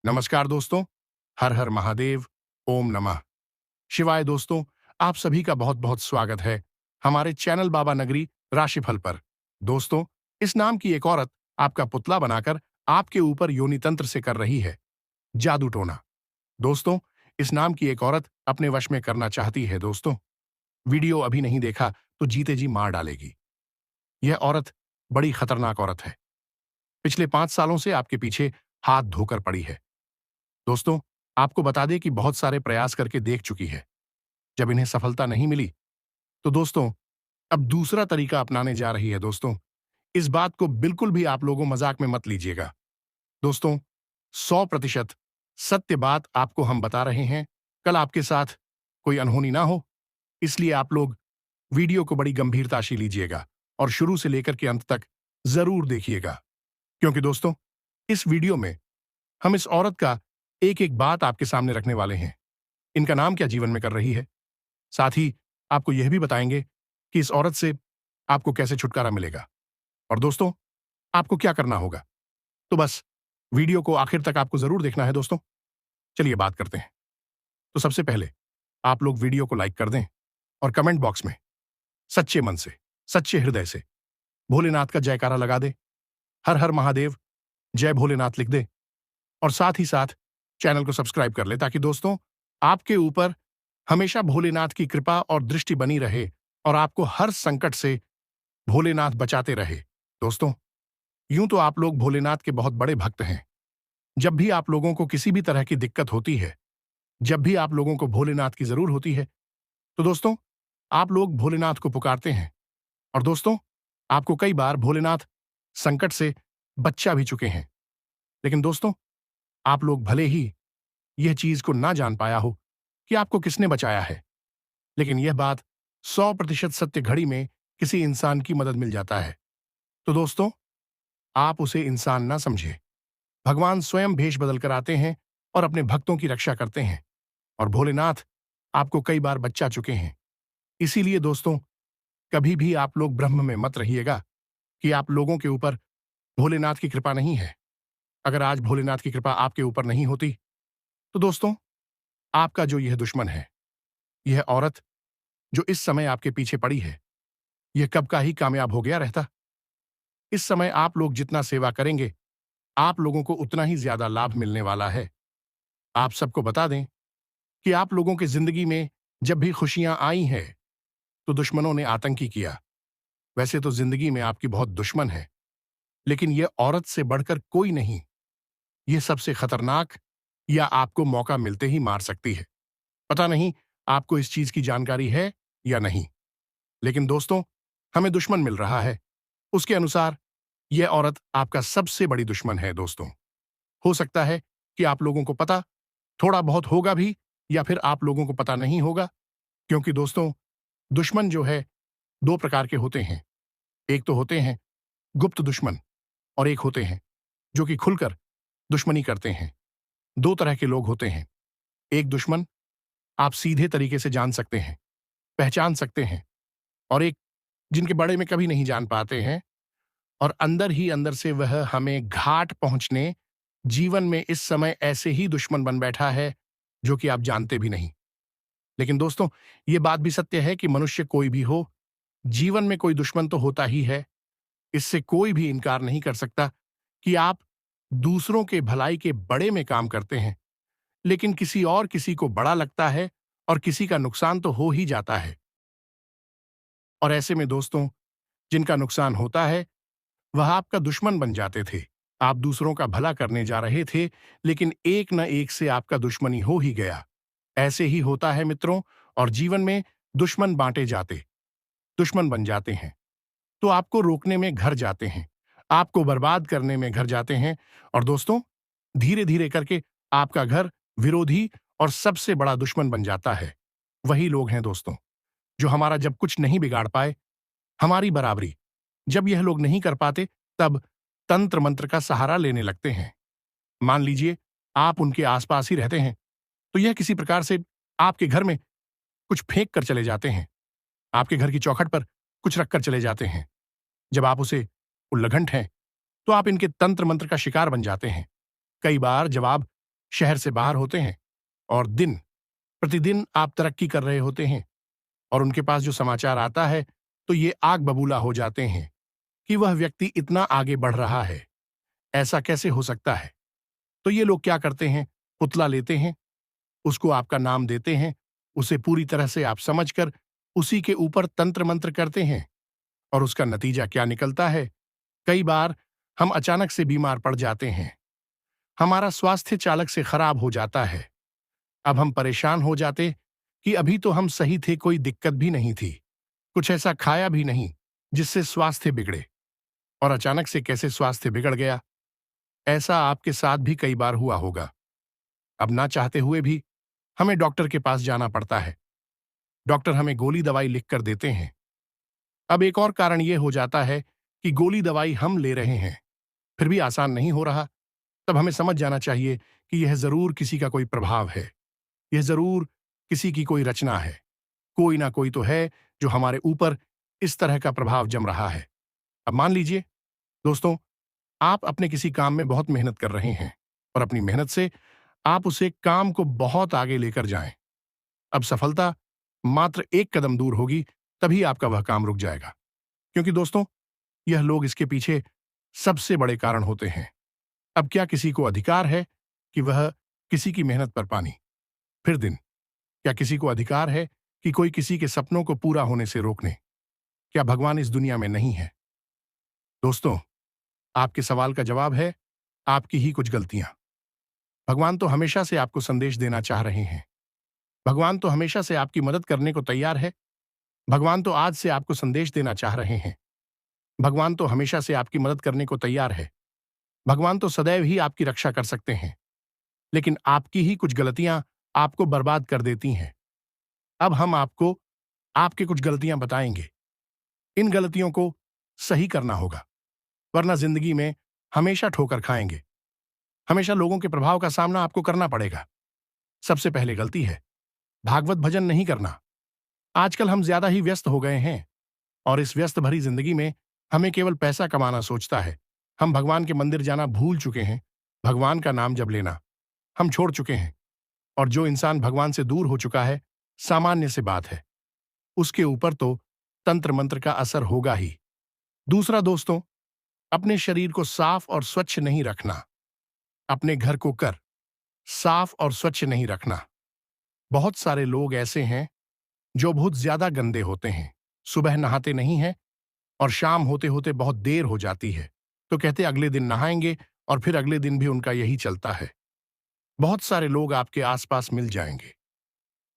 नमस्कार दोस्तों। हर हर महादेव। ओम नमः शिवाय। दोस्तों, आप सभी का बहुत बहुत स्वागत है हमारे चैनल बाबा नगरी राशिफल पर। दोस्तों, इस नाम की एक औरत आपका पुतला बनाकर आपके ऊपर योनि तंत्र से कर रही है जादू टोना। दोस्तों, इस नाम की एक औरत अपने वश में करना चाहती है। दोस्तों, वीडियो अभी नहीं देखा तो जीते जी मार डालेगी। यह औरत बड़ी खतरनाक औरत है। पिछले 5 सालों से आपके पीछे हाथ धोकर पड़ी है। दोस्तों, आपको बता दें कि बहुत सारे प्रयास करके देख चुकी है। जब इन्हें सफलता नहीं मिली तो दोस्तों अब दूसरा तरीका अपनाने जा रही है। दोस्तों, इस बात को बिल्कुल भी आप लोगों मजाक में मत लीजिएगा। दोस्तों, 100% सत्य बात आपको हम बता रहे हैं। कल आपके साथ कोई अनहोनी ना हो, इसलिए आप लोग वीडियो को बड़ी गंभीरता से लीजिएगा और शुरू से लेकर के अंत तक जरूर देखिएगा। क्योंकि दोस्तों, इस वीडियो में हम इस औरत का एक एक बात आपके सामने रखने वाले हैं। इनका नाम क्या जीवन में कर रही है, साथ ही आपको यह भी बताएंगे कि इस औरत से आपको कैसे छुटकारा मिलेगा। और दोस्तों, आपको क्या करना होगा, तो बस वीडियो को आखिर तक आपको जरूर देखना है। दोस्तों, चलिए बात करते हैं। तो सबसे पहले आप लोग वीडियो को लाइक कर दें और कमेंट बॉक्स में सच्चे मन से, सच्चे हृदय से भोलेनाथ का जयकारा लगा दे। हर हर महादेव, जय भोलेनाथ लिख दे और साथ ही साथ चैनल को सब्सक्राइब कर ले, ताकि दोस्तों आपके ऊपर हमेशा भोलेनाथ की कृपा और दृष्टि बनी रहे और आपको हर संकट से भोलेनाथ बचाते रहे। दोस्तों, यूं तो आप लोग भोलेनाथ के बहुत बड़े भक्त हैं। जब भी आप लोगों को किसी भी तरह की दिक्कत होती है, जब भी आप लोगों को भोलेनाथ की जरूर होती है, तो दोस्तों आप लोग भोलेनाथ को पुकारते हैं। और दोस्तों, आपको कई बार भोलेनाथ संकट से बचा भी चुके हैं। लेकिन दोस्तों, आप लोग भले ही यह चीज को ना जान पाया हो कि आपको किसने बचाया है, लेकिन यह बात 100% सत्य घड़ी में किसी इंसान की मदद मिल जाता है तो दोस्तों आप उसे इंसान ना समझे। भगवान स्वयं भेष बदल कर आते हैं और अपने भक्तों की रक्षा करते हैं। और भोलेनाथ आपको कई बार बचा चुके हैं। इसीलिए दोस्तों, कभी भी आप लोग ब्रह्म में मत रहिएगा कि आप लोगों के ऊपर भोलेनाथ की कृपा नहीं है। अगर आज भोलेनाथ की कृपा आपके ऊपर नहीं होती तो दोस्तों आपका जो यह दुश्मन है, यह औरत जो इस समय आपके पीछे पड़ी है, यह कब का ही कामयाब हो गया रहता। इस समय आप लोग जितना सेवा करेंगे, आप लोगों को उतना ही ज्यादा लाभ मिलने वाला है। आप सबको बता दें कि आप लोगों की जिंदगी में जब भी खुशियां आई हैं तो दुश्मनों ने आतंकी किया। वैसे तो जिंदगी में आपकी बहुत दुश्मन है, लेकिन यह औरत से बढ़कर कोई नहीं। यह सबसे खतरनाक, या आपको मौका मिलते ही मार सकती है। पता नहीं आपको इस चीज की जानकारी है या नहीं, लेकिन दोस्तों हमें दुश्मन मिल रहा है। उसके अनुसार यह औरत आपका सबसे बड़ी दुश्मन है। दोस्तों, हो सकता है कि आप लोगों को पता थोड़ा बहुत होगा भी, या फिर आप लोगों को पता नहीं होगा। क्योंकि दोस्तों, दुश्मन जो है 2 प्रकार के होते हैं। एक तो होते हैं गुप्त दुश्मन, और एक होते हैं जो कि खुलकर दुश्मनी करते हैं। 2 तरह के लोग होते हैं। एक दुश्मन आप सीधे तरीके से जान सकते हैं, पहचान सकते हैं, और एक जिनके बारे में कभी नहीं जान पाते हैं, और अंदर ही अंदर से वह हमें घाट पहुंचने जीवन में इस समय ऐसे ही दुश्मन बन बैठा है जो कि आप जानते भी नहीं। लेकिन दोस्तों, यह बात भी सत्य है कि मनुष्य कोई भी हो, जीवन में कोई दुश्मन तो होता ही है। इससे कोई भी इनकार नहीं कर सकता कि आप दूसरों के भलाई के बड़े में काम करते हैं, लेकिन किसी और किसी को बड़ा लगता है और किसी का नुकसान तो हो ही जाता है। और ऐसे में दोस्तों, जिनका नुकसान होता है वह आपका दुश्मन बन जाते थे। आप दूसरों का भला करने जा रहे थे, लेकिन एक न एक से आपका दुश्मनी हो ही गया। ऐसे ही होता है मित्रों, और जीवन में दुश्मन बांटे जाते, दुश्मन बन जाते हैं तो आपको रोकने में घर जाते हैं, आपको बर्बाद करने में घर जाते हैं। और दोस्तों, धीरे धीरे करके आपका घर विरोधी और सबसे बड़ा दुश्मन बन जाता है। वही लोग हैं दोस्तों जो हमारा जब कुछ नहीं बिगाड़ पाए, हमारी बराबरी जब यह लोग नहीं कर पाते, तब तंत्र मंत्र का सहारा लेने लगते हैं। मान लीजिए आप उनके आसपास ही रहते हैं, तो यह किसी प्रकार से आपके घर में कुछ फेंक कर चले जाते हैं, आपके घर की चौखट पर कुछ रखकर चले जाते हैं। जब आप उसे उल्लंघंट हैं तो आप इनके तंत्र मंत्र का शिकार बन जाते हैं। कई बार जब आप शहर से बाहर होते हैं और दिन प्रतिदिन आप तरक्की कर रहे होते हैं और उनके पास जो समाचार आता है तो ये आग बबूला हो जाते हैं कि वह व्यक्ति इतना आगे बढ़ रहा है, ऐसा कैसे हो सकता है। तो ये लोग क्या करते हैं, पुतला लेते हैं, उसको आपका नाम देते हैं, उसे पूरी तरह से आप समझकर उसी के ऊपर तंत्र मंत्र करते हैं और उसका नतीजा क्या निकलता है। कई बार हम अचानक से बीमार पड़ जाते हैं, हमारा स्वास्थ्य चालक से खराब हो जाता है। अब हम परेशान हो जाते कि अभी तो हम सही थे, कोई दिक्कत भी नहीं थी, कुछ ऐसा खाया भी नहीं जिससे स्वास्थ्य बिगड़े, और अचानक से कैसे स्वास्थ्य बिगड़ गया। ऐसा आपके साथ भी कई बार हुआ होगा। अब ना चाहते हुए भी हमें डॉक्टर के पास जाना पड़ता है। डॉक्टर हमें गोली दवाई लिखकर देते हैं। अब एक और कारण यह हो जाता है कि गोली दवाई हम ले रहे हैं, फिर भी आसान नहीं हो रहा। तब हमें समझ जाना चाहिए कि यह जरूर किसी का कोई प्रभाव है, यह जरूर किसी की कोई रचना है। कोई ना कोई तो है जो हमारे ऊपर इस तरह का प्रभाव जम रहा है। अब मान लीजिए दोस्तों, आप अपने किसी काम में बहुत मेहनत कर रहे हैं और अपनी मेहनत से आप उसे काम को बहुत आगे लेकर जाएं। अब सफलता मात्र एक कदम दूर होगी, तभी आपका वह काम रुक जाएगा। क्योंकि दोस्तों, यह लोग इसके पीछे सबसे बड़े कारण होते हैं। अब क्या किसी को अधिकार है कि वह किसी की मेहनत पर पानी फिर दिन? क्या किसी को अधिकार है कि कोई किसी के सपनों को पूरा होने से रोकने? क्या भगवान इस दुनिया में नहीं है? दोस्तों, आपके सवाल का जवाब है आपकी ही कुछ गलतियां। भगवान तो हमेशा से आपको संदेश देना चाह रहे हैं। भगवान तो हमेशा से आपकी मदद करने को तैयार है। भगवान तो आज से आपको संदेश देना चाह रहे हैं। भगवान तो हमेशा से आपकी मदद करने को तैयार है। भगवान तो सदैव ही आपकी रक्षा कर सकते हैं, लेकिन आपकी ही कुछ गलतियां आपको बर्बाद कर देती हैं। अब हम आपको आपके कुछ गलतियां बताएंगे। इन गलतियों को सही करना होगा, वरना जिंदगी में हमेशा ठोकर खाएंगे। हमेशा लोगों के प्रभाव का सामना आपको करना पड़ेगा। सबसे पहले गलती है भागवत भजन नहीं करना। आजकल हम ज्यादा ही व्यस्त हो गए हैं और इस व्यस्त भरी जिंदगी में हमें केवल पैसा कमाना सोचता है। हम भगवान के मंदिर जाना भूल चुके हैं। भगवान का नाम जब लेना हम छोड़ चुके हैं। और जो इंसान भगवान से दूर हो चुका है, सामान्य सी बात है, उसके ऊपर तो तंत्र मंत्र का असर होगा ही। दूसरा दोस्तों, अपने शरीर को साफ और स्वच्छ नहीं रखना। अपने घर को साफ और स्वच्छ नहीं रखना। बहुत सारे लोग ऐसे हैं जो बहुत ज्यादा गंदे होते हैं, सुबह नहाते नहीं हैं और शाम होते होते बहुत देर हो जाती है तो कहते अगले दिन नहाएंगे, और फिर अगले दिन भी उनका यही चलता है। बहुत सारे लोग आपके आसपास मिल जाएंगे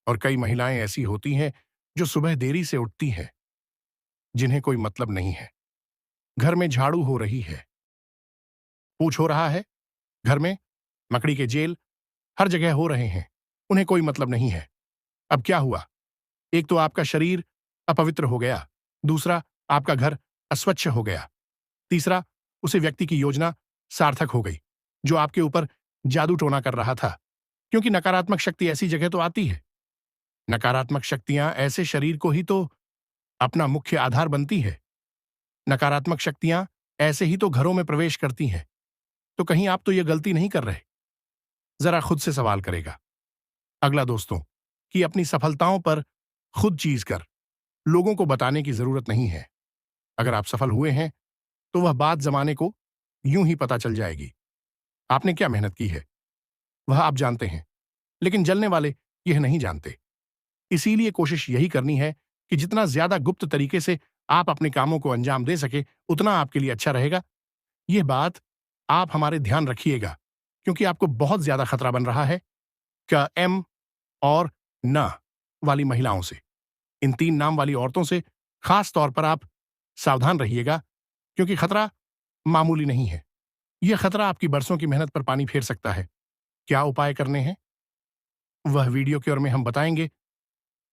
और कई महिलाएं ऐसी होती हैं जो सुबह देरी से उठती हैं, जिन्हें कोई मतलब नहीं है। घर में झाड़ू हो रही है, पूछ हो रहा है, घर में मकड़ी के जेल हर जगह हो रहे हैं, उन्हें कोई मतलब नहीं है। अब क्या हुआ? एक तो आपका शरीर अपवित्र हो गया, दूसरा आपका घर अस्वच्छ हो गया, तीसरा उसे व्यक्ति की योजना सार्थक हो गई जो आपके ऊपर जादू टोना कर रहा था। क्योंकि नकारात्मक शक्ति ऐसी जगह तो आती है। नकारात्मक शक्तियां ऐसे शरीर को ही तो अपना मुख्य आधार बनती है। नकारात्मक शक्तियां ऐसे ही तो घरों में प्रवेश करती हैं। तो कहीं आप तो ये गलती नहीं कर रहे? जरा खुद से सवाल करेगा। अगला दोस्तों, कि अपनी सफलताओं पर खुद चीज कर लोगों को बताने की जरूरत नहीं है। अगर आप सफल हुए हैं तो वह बात जमाने को यूं ही पता चल जाएगी। आपने क्या मेहनत की है वह आप जानते हैं, लेकिन जलने वाले यह नहीं जानते। इसीलिए कोशिश यही करनी है कि जितना ज्यादा गुप्त तरीके से आप अपने कामों को अंजाम दे सके, उतना आपके लिए अच्छा रहेगा। यह बात आप हमारे ध्यान रखिएगा, क्योंकि आपको बहुत ज्यादा खतरा बन रहा है क्या एम और न वाली महिलाओं से। इन 3 नाम वाली औरतों से खास तौर पर आप सावधान रहिएगा, क्योंकि खतरा मामूली नहीं है। यह खतरा आपकी बरसों की मेहनत पर पानी फेर सकता है। क्या उपाय करने हैं वह वीडियो के ओर में हम बताएंगे।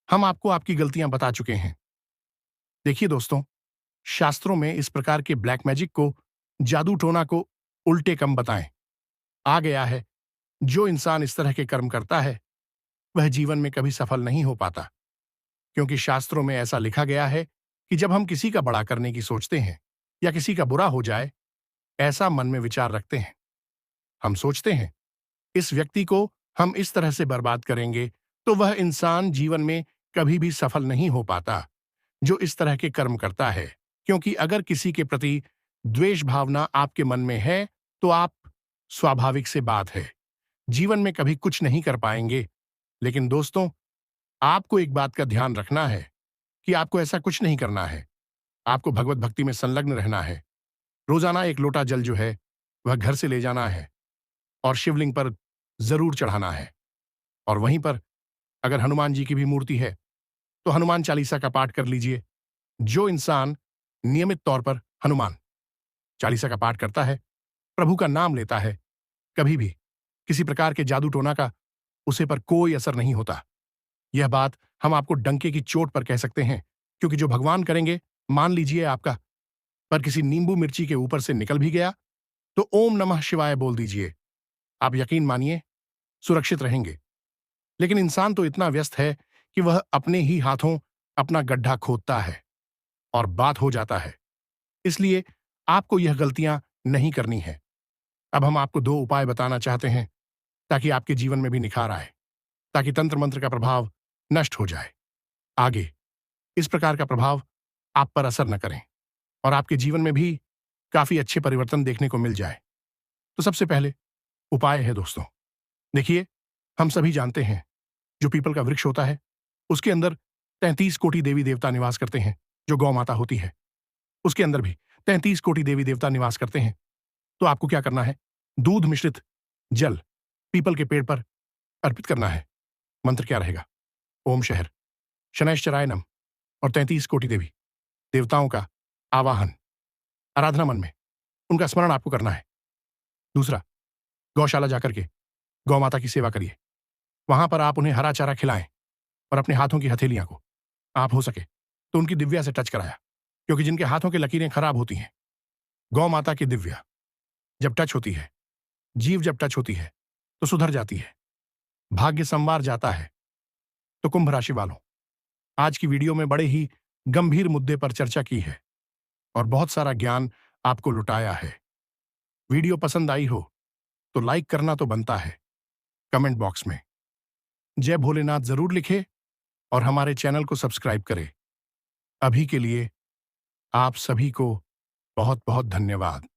हम आपको आपकी गलतियां बता चुके हैं। देखिए दोस्तों, शास्त्रों में इस प्रकार के ब्लैक मैजिक को, जादू टोना को उल्टे कम बताएं आ गया है। जो इंसान इस तरह के कर्म करता है वह जीवन में कभी सफल नहीं हो पाता, क्योंकि शास्त्रों में ऐसा लिखा गया है कि जब हम किसी का बड़ा करने की सोचते हैं या किसी का बुरा हो जाए, ऐसा मन में विचार रखते हैं, हम सोचते हैं इस व्यक्ति को हम इस तरह से बर्बाद करेंगे तो वह इंसान जीवन में कभी भी सफल नहीं हो पाता जो इस तरह के कर्म करता है। क्योंकि अगर किसी के प्रति द्वेष भावना आपके मन में है तो आप स्वाभाविक से बात है जीवन में कभी कुछ नहीं कर पाएंगे। लेकिन दोस्तों, आपको एक बात का ध्यान रखना है कि आपको ऐसा कुछ नहीं करना है। आपको भगवत भक्ति में संलग्न रहना है। रोजाना एक लोटा जल जो है वह घर से ले जाना है और शिवलिंग पर जरूर चढ़ाना है। और वहीं पर अगर हनुमान जी की भी मूर्ति है तो हनुमान चालीसा का पाठ कर लीजिए। जो इंसान नियमित तौर पर हनुमान चालीसा का पाठ करता है, प्रभु का नाम लेता है, कभी भी किसी प्रकार के जादू टोना का उसे पर कोई असर नहीं होता। यह बात हम आपको डंके की चोट पर कह सकते हैं, क्योंकि जो भगवान करेंगे मान लीजिए आपका पर किसी नींबू मिर्ची के ऊपर से निकल भी गया तो ओम नमः शिवाय बोल दीजिए। आप यकीन मानिए सुरक्षित रहेंगे। लेकिन इंसान तो इतना व्यस्त है कि वह अपने ही हाथों अपना गड्ढा खोदता है और बात हो जाता है। इसलिए आपको यह गलतियां नहीं करनी है। अब हम आपको दो उपाय बताना चाहते हैं ताकि आपके जीवन में भी निखार आए, ताकि तंत्र मंत्र का प्रभाव नष्ट हो जाए, आगे इस प्रकार का प्रभाव आप पर असर न करें और आपके जीवन में भी काफी अच्छे परिवर्तन देखने को मिल जाए। तो सबसे पहले उपाय है दोस्तों, देखिए, हम सभी जानते हैं जो पीपल का वृक्ष होता है उसके अंदर 33 कोटि देवी देवता निवास करते हैं। जो गौ माता होती है उसके अंदर भी 33 कोटि देवी देवता निवास करते हैं। तो आपको क्या करना है, दूध मिश्रित जल पीपल के पेड़ पर अर्पित करना है। मंत्र क्या रहेगा, ओम शहर शनैश्चराय नम, और 33 कोटि देवी देवताओं का आवाहन, आराधना मन में उनका स्मरण आपको करना है। दूसरा, गौशाला जाकर के गौ माता की सेवा करिए। वहां पर आप उन्हें हरा चारा खिलाएं और अपने हाथों की हथेलियां को आप हो सके तो उनकी दिव्या से टच कराया, क्योंकि जिनके हाथों की लकीरें खराब होती हैं, गौ माता की दिव्या जब टच होती है, जीव जब टच होती है तो सुधर जाती है, भाग्य संवार जाता है। तो कुंभ राशि वालों, आज की वीडियो में बड़े ही गंभीर मुद्दे पर चर्चा की है और बहुत सारा ज्ञान आपको लुटाया है। वीडियो पसंद आई हो तो लाइक करना तो बनता है। कमेंट बॉक्स में जय भोलेनाथ जरूर लिखे और हमारे चैनल को सब्सक्राइब करें। अभी के लिए आप सभी को बहुत बहुत धन्यवाद।